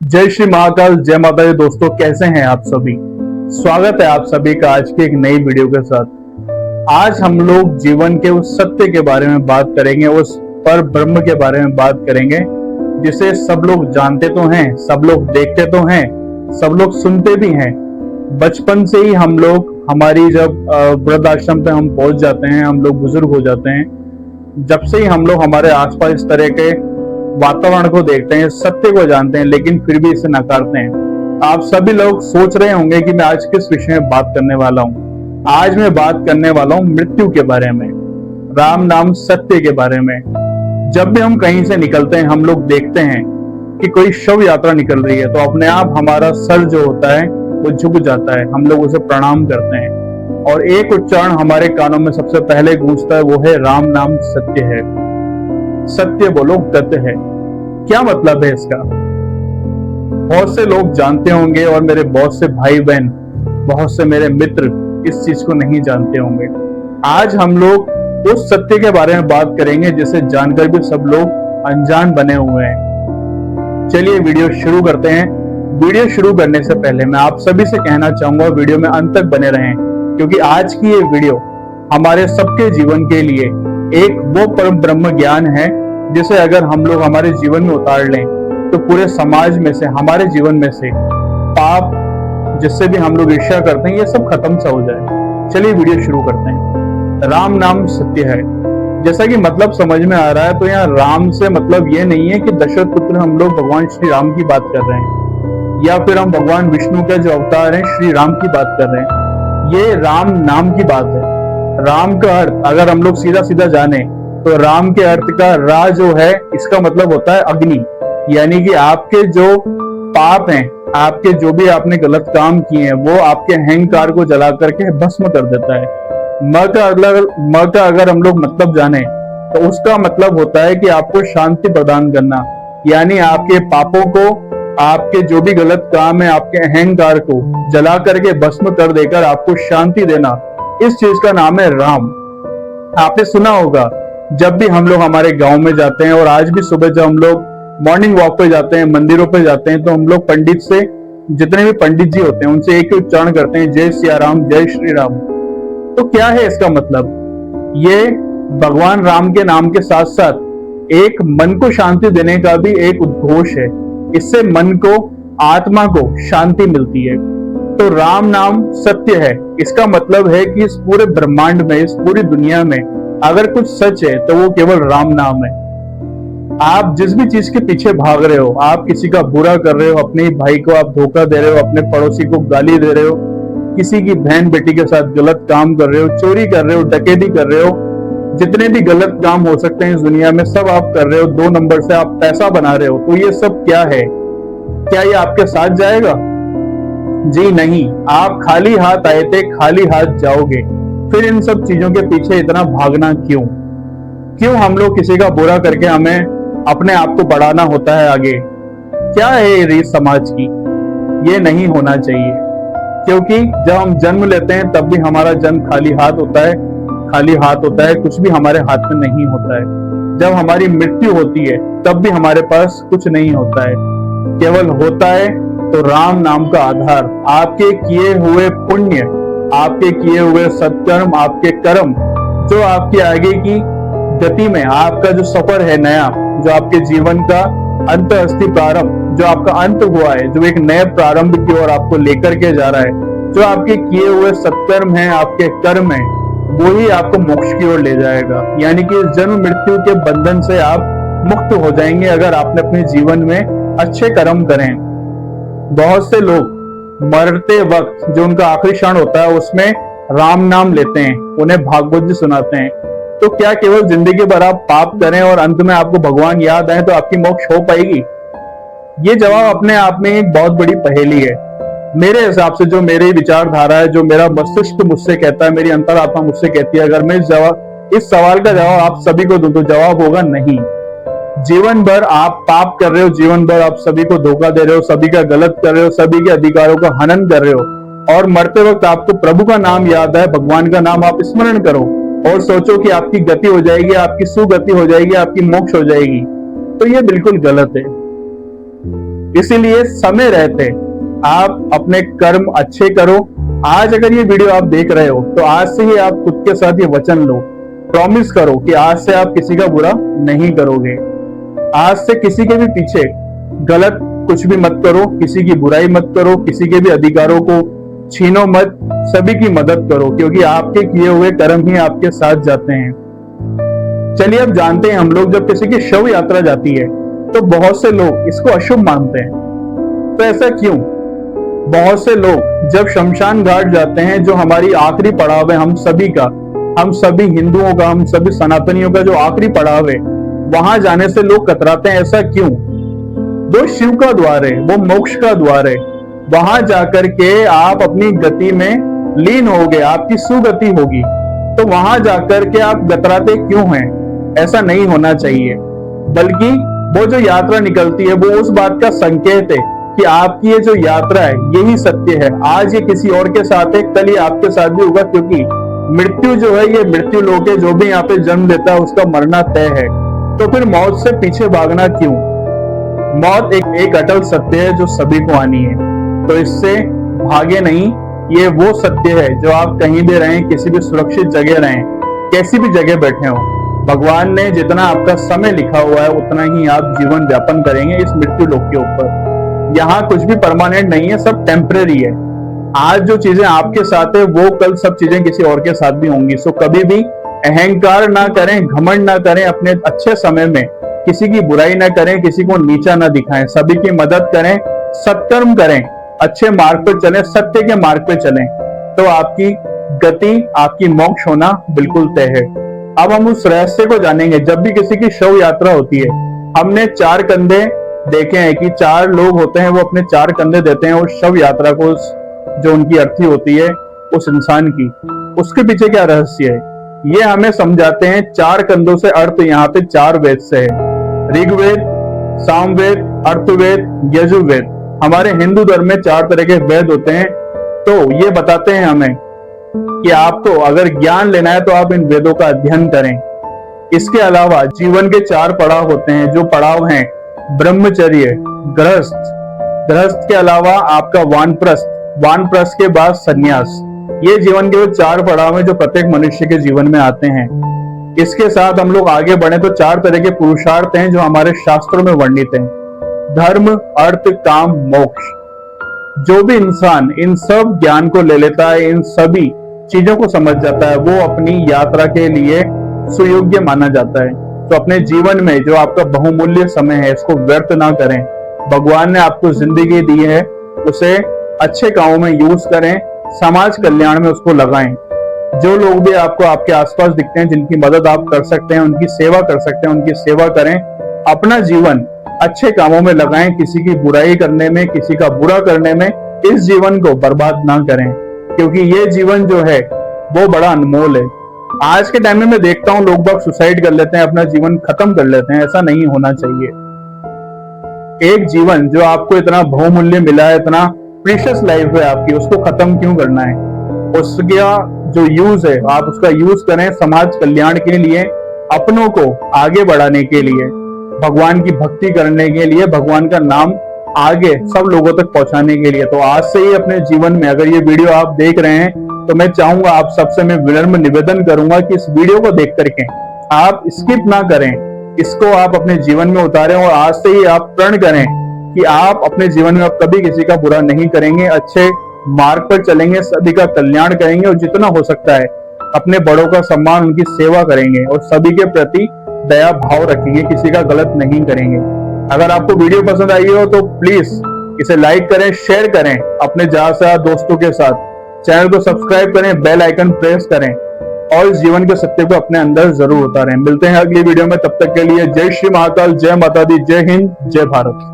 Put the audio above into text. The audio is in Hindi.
जय श्री महाकाल, जय माता दी। दोस्तों, कैसे हैं आप सभी। स्वागत है आप सभी का आज की एक नई वीडियो के साथ। आज हम लोग जीवन के उस सत्य के बारे में बात करेंगे, उस पर ब्रह्म के बारे में बात करेंगे जिसे सब लोग जानते तो हैं, सब लोग देखते तो हैं, सब लोग सुनते भी हैं। बचपन से ही हम लोग, हमारी जब वृद्ध आश्रम पे हम पहुंच जाते हैं, हम लोग बुजुर्ग हो जाते हैं, जब से ही हम लोग हमारे आसपास इस तरह के वातावरण को देखते हैं, सत्य को जानते हैं, लेकिन फिर भी इसे नकारते हैं। आप सभी लोग सोच रहे होंगे कि मैं आज किस विषय में बात करने वाला हूँ। आज मैं बात करने वाला हूँ मृत्यु के बारे में, राम नाम सत्य के बारे में। जब भी हम कहीं से निकलते हैं, हम लोग देखते हैं कि कोई शव यात्रा निकल रही है, तो अपने आप हमारा सर जो होता है वो झुक जाता है, हम लोग उसे प्रणाम करते हैं और एक उच्चारण हमारे कानों में सबसे पहले गूंजता है, वो है राम नाम सत्य है। सत्य बोलो गत्य है। क्या मतलब है इसका? बहुत से लोग जानते होंगे और मेरे बहुत से भाई बहन, बहुत से मेरे मित्र इस चीज को नहीं जानते होंगे। आज हम लोग उस सत्य के बारे में बात करेंगे जिसे जानकर भी सब लोग अनजान बने हुए हैं। चलिए वीडियो शुरू करते हैं। वीडियो शुरू करने से पहले मैं आप सभी से कहना चाहूंगा, वीडियो में अंत तक बने रहें, क्योंकि आज की ये वीडियो हमारे सबके जीवन के लिए एक वो परम ब्रह्म ज्ञान है जिसे अगर हम लोग हमारे जीवन में उतार लें तो पूरे समाज में से, हमारे जीवन में से पाप जिससे भी हम लोग ईर्ष्या करते हैं, ये सब खत्म सा हो जाए। चलिए वीडियो शुरू करते हैं। राम नाम सत्य है, जैसा कि मतलब समझ में आ रहा है, तो यहाँ राम से मतलब ये नहीं है कि दशरथ पुत्र हम लोग भगवान श्री राम की बात कर रहे हैं, या फिर हम भगवान विष्णु के जो अवतार हैं श्री राम की बात कर रहे हैं। ये राम नाम की बात है। राम का अर्थ अगर हम लोग सीधा सीधा जाने तो राम के अर्थ का रा जो है, इसका मतलब होता है अग्नि, यानी कि आपके जो पाप हैं, आपके जो भी आपने गलत काम किए हैं, वो आपके अहंकार को जला करके भस्म कर देता है। म का अगर हम लोग मतलब जाने तो उसका मतलब होता है कि आपको शांति प्रदान करना, यानी आपके पापों को, आपके जो भी गलत काम है, आपके अहंकार को जला करके भस्म कर देकर आपको शांति देना, इस चीज का नाम है राम। आपने सुना होगा, जब भी हम लोग हमारे गांव में जाते हैं और आज भी सुबह जब हम लोग मॉर्निंग वॉक पे जाते हैं, मंदिरों पे जाते हैं, तो हम लोग पंडित से, जितने भी पंडित जी होते हैं, उनसे एक ही उच्चारण करते हैं, जय सिया राम, जय श्री राम। तो क्या है इसका मतलब? ये भगवान राम के नाम के साथ साथ एक मन को शांति देने का भी एक उद्घोष है। इससे मन को, आत्मा को शांति मिलती है। तो राम नाम सत्य है, इसका मतलब है कि इस पूरे ब्रह्मांड में, इस पूरी दुनिया में अगर कुछ सच है तो वो केवल राम नाम है। आप जिस भी चीज के पीछे भाग रहे हो, आप किसी का बुरा कर रहे हो, अपने भाई को आप धोखा दे रहे हो, अपने पड़ोसी को गाली दे रहे हो, किसी की बहन बेटी के साथ गलत काम कर रहे हो, चोरी कर रहे हो, डकैती कर रहे हो, जितने भी गलत काम हो सकते हैं इस दुनिया में सब आप कर रहे हो, 2 नंबर से आप पैसा बना रहे हो, तो ये सब क्या है? क्या ये आपके साथ जाएगा? जी नहीं। आप खाली हाथ आए थे, खाली हाथ जाओगे। फिर इन सब चीजों के पीछे इतना भागना क्यों? क्यों हम लोग किसी का बुरा करके हमें अपने आप को बढ़ाना होता है आगे? क्या है ये रीत समाज की? ये नहीं होना चाहिए, क्योंकि जब हम जन्म लेते हैं तब भी हमारा जन्म खाली हाथ होता है, खाली हाथ होता है, कुछ भी हमारे हाथ में नहीं होता है। जब हमारी मृत्यु होती है तब भी हमारे पास कुछ नहीं होता है, केवल होता है तो राम नाम का आधार, आपके किए हुए पुण्य, आपके किए हुए सत्कर्म, आपके कर्म, जो आपकी आगे की गति में, आपका जो सफर है नया, जो आपके जीवन का अंत अस्थि प्रारंभ, जो आपका अंत हुआ है, जो एक नए प्रारंभ की ओर आपको लेकर के जा रहा है, जो आपके किए हुए सत्कर्म है, आपके कर्म है, वो ही आपको मोक्ष की ओर ले जाएगा। यानी कि जन्म मृत्यु के बंधन से आप मुक्त हो जाएंगे अगर आपने अपने जीवन में अच्छे कर्म करें। बहुत से लोग मरते वक्त जो उनका आखिरी क्षण होता है उसमें राम नाम लेते हैं, उन्हें भागवत जी सुनाते हैं। तो क्या केवल जिंदगी भर आप पाप करें और अंत में आपको भगवान याद आए तो आपकी मोक्ष हो पाएगी? ये जवाब अपने आप में एक बहुत बड़ी पहेली है। मेरे हिसाब से, जो मेरी विचारधारा है, जो मेरा मस्तिष्क मुझसे कहता है, मेरी अंतरात्मा मुझसे कहती है, अगर मैं इस सवाल का जवाब आप सभी को दूं तो जवाब होगा नहीं। जीवन भर आप पाप कर रहे हो, जीवन भर आप सभी को धोखा दे रहे हो, सभी का गलत कर रहे हो, सभी के अधिकारों का हनन कर रहे हो, और मरते वक्त आपको प्रभु का नाम याद है, भगवान का नाम आप स्मरण करो और सोचो कि आपकी गति हो जाएगी, आपकी सुगति हो जाएगी, आपकी मोक्ष हो जाएगी, तो ये बिल्कुल गलत है। इसीलिए समय रहते आप अपने कर्म अच्छे करो। आज अगर ये वीडियो आप देख रहे हो तो आज से ही आप खुद के साथ ये वचन लो, प्रॉमिस करो कि आज से आप किसी का बुरा नहीं करोगे। आज से किसी के भी पीछे गलत कुछ भी मत करो, किसी की बुराई मत करो, किसी के भी अधिकारों को छीनो मत, सभी की मदद करो, क्योंकि आपके किए हुए कर्म ही आपके साथ जाते हैं। चलिए अब जानते हैं, हम लोग जब किसी की शव यात्रा जाती है तो बहुत से लोग इसको अशुभ मानते हैं। तो ऐसा क्यों? बहुत से लोग जब शमशान घाट जाते हैं, जो हमारी आखिरी पड़ाव है हम सभी का, हम सभी हिंदुओं का, हम सभी सनातनियों का जो आखिरी पड़ाव है, वहां जाने से लोग कतराते हैं। ऐसा क्यों? वो शिव का द्वार है, वो मोक्ष का द्वार है। वहां जाकर के आप अपनी गति में लीन होगे, आपकी सुगति होगी, तो वहां जाकर के आप कतराते क्यों हैं? ऐसा नहीं होना चाहिए। बल्कि वो जो यात्रा निकलती है वो उस बात का संकेत है कि आपकी ये जो यात्रा है यही सत्य है। आज ये किसी और के साथ है, कल ये आपके साथ भी होगा, क्योंकि मृत्यु जो है ये मृत्यु लोक है। जो भी यहाँ पे जन्म लेता है उसका मरना तय है। तो फिर मौत से पीछे भागना क्यों? मौत एक अटल सत्य है जो सभी को आनी है, तो इससे भागे नहीं। ये वो सत्य है जो आप कहीं भी रहें, किसी भी सुरक्षित जगह रहें, कैसी भी जगह बैठे हो, भगवान ने जितना आपका समय लिखा हुआ है उतना ही आप जीवन व्यापन करेंगे इस मृत्यु लोक के ऊपर। यहाँ कुछ भी परमानेंट नहीं है, सब टेम्परेरी है। आज जो चीजें आपके साथ है वो कल सब चीजें किसी और के साथ भी होंगी। सो कभी भी अहंकार ना करें, घमंड ना करें, अपने अच्छे समय में किसी की बुराई ना करें, किसी को नीचा ना दिखाएं, सभी की मदद करें, सत्कर्म करें, अच्छे मार्ग पर चलें, सत्य के मार्ग पर चलें, तो आपकी गति, आपकी मोक्ष होना बिल्कुल तय है। अब हम उस रहस्य को जानेंगे। जब भी किसी की शव यात्रा होती है, हमने 4 कंधे देखे हैं कि 4 लोग होते हैं, वो अपने 4 कंधे देते हैं उस शव यात्रा को, जो उनकी अर्थी होती है उस इंसान की। उसके पीछे क्या रहस्य है ये हमें समझाते हैं 4 कंधों से अर्थ यहाँ पे 4 वेद से है। ऋग्वेद, सामवेद, अर्थवेद, यजुर्वेद। हमारे हिंदू धर्म में 4 तरह के वेद होते हैं। तो ये बताते हैं हमें कि आपको अगर ज्ञान लेना है तो आप इन वेदों का अध्ययन करें। इसके अलावा जीवन के 4 पड़ाव होते हैं, जो पड़ाव हैं ब्रह्मचर्य, गृहस्थ, गृहस्थ के अलावा आपका वानप्रस्थ, वानप्रस्थ के बाद सन्यास। ये जीवन के वो 4 पड़ाव हैं जो प्रत्येक मनुष्य के जीवन में आते हैं। इसके साथ हम लोग आगे बढ़े तो 4 तरह के पुरुषार्थ हैं जो हमारे शास्त्रों में वर्णित हैं। धर्म, अर्थ, काम, मोक्ष। जो भी इंसान इन सब ज्ञान को ले लेता है, इन सभी चीजों को समझ जाता है, वो अपनी यात्रा के लिए सुयोग्य माना जाता है। तो अपने जीवन में जो आपका बहुमूल्य समय है इसको व्यर्थ ना करें। भगवान ने आपको जिंदगी दी है, उसे अच्छे कामों में यूज करें, समाज कल्याण में उसको लगाएं। जो लोग भी आपको आपके आसपास दिखते हैं, जिनकी मदद आप कर सकते हैं, उनकी सेवा कर सकते हैं, उनकी सेवा करें। अपना जीवन अच्छे कामों में लगाएं, किसी की बुराई करने में, किसी का बुरा करने में इस जीवन को बर्बाद ना करें, क्योंकि ये जीवन जो है वो बड़ा अनमोल है। आज के टाइम में मैं देखता हूँ लोग बाग सुसाइड कर लेते हैं, अपना जीवन खत्म कर लेते हैं। ऐसा नहीं होना चाहिए। एक जीवन जो आपको इतना बहुमूल्य मिला है, इतना प्रीशियस लाइफ है आपकी, उसको खत्म क्यों करना है? उसका जो यूज है आप उसका यूज करें समाज कल्याण के लिए, अपनों को आगे बढ़ाने के लिए, भगवान की भक्ति करने के लिए, भगवान का नाम आगे सब लोगों तक पहुंचाने के लिए। तो आज से ही अपने जीवन में अगर ये वीडियो आप देख रहे हैं तो मैं चाहूंगा आप सबसे मैं विनम्र निवेदन करूंगा कि इस वीडियो को देख करके आप स्किप ना करें, इसको आप अपने जीवन में उतारें और आज से ही आप प्रण करें कि आप अपने जीवन में आप कभी किसी का बुरा नहीं करेंगे, अच्छे मार्ग पर चलेंगे, सभी का कल्याण करेंगे और जितना हो सकता है अपने बड़ों का सम्मान, उनकी सेवा करेंगे और सभी के प्रति दया भाव रखेंगे, किसी का गलत नहीं करेंगे। अगर आपको वीडियो पसंद आई हो तो प्लीज इसे लाइक करें, शेयर करें अपने ज्यादा दोस्तों के साथ, चैनल को सब्सक्राइब करें, बेल आइकन प्रेस करें और इस जीवन के सत्य को अपने अंदर जरूर उतारें। मिलते हैं अगली वीडियो में, तब तक के लिए जय श्री महाकाल, जय माता दी, जय हिंद, जय भारत।